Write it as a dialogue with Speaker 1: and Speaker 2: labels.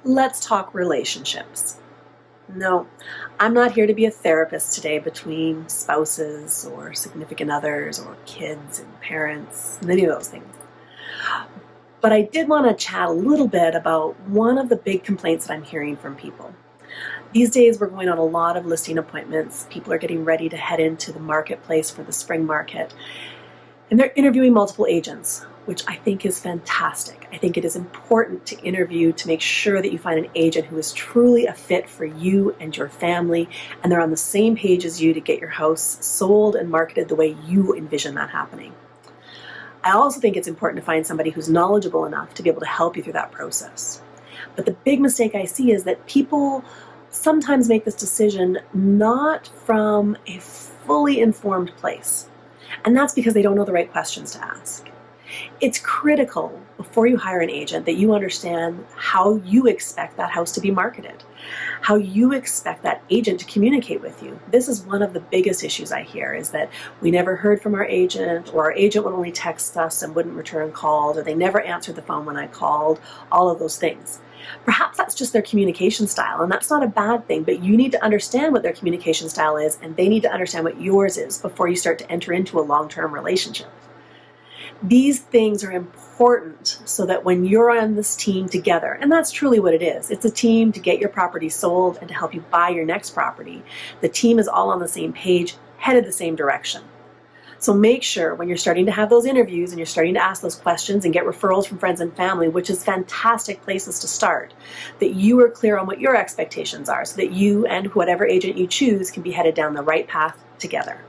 Speaker 1: Let's talk relationships. No, I'm not here to be a therapist today between spouses or significant others or kids and parents, and any of those things. But I did want to chat a little bit about one of the big complaints that I'm hearing from people. These days, we're going on a lot of listing appointments. People are getting ready to head into the marketplace for the spring market. And they're interviewing multiple agents, which I think is fantastic. I think it is important to interview to make sure that you find an agent who is truly a fit for you and your family, and they're on the same page as you to get your house sold and marketed the way you envision that happening. I also think it's important to find somebody who's knowledgeable enough to be able to help you through that process. But the big mistake I see is that people sometimes make this decision not from a fully informed place. And that's because they don't know the right questions to ask. It's critical before you hire an agent that you understand how you expect that house to be marketed, how you expect that agent to communicate with you. This is one of the biggest issues I hear, is that we never heard from our agent, or our agent would only text us and wouldn't return calls, or they never answered the phone when I called, all of those things. Perhaps that's just their communication style, and that's not a bad thing, but you need to understand what their communication style is, and they need to understand what yours is before you start to enter into a long-term relationship. These things are important so that when you're on this team together, and that's truly what it is, it's a team to get your property sold and to help you buy your next property. The team is all on the same page, headed the same direction. So make sure when you're starting to have those interviews and you're starting to ask those questions and get referrals from friends and family, which is fantastic places to start, that you are clear on what your expectations are so that you and whatever agent you choose can be headed down the right path together.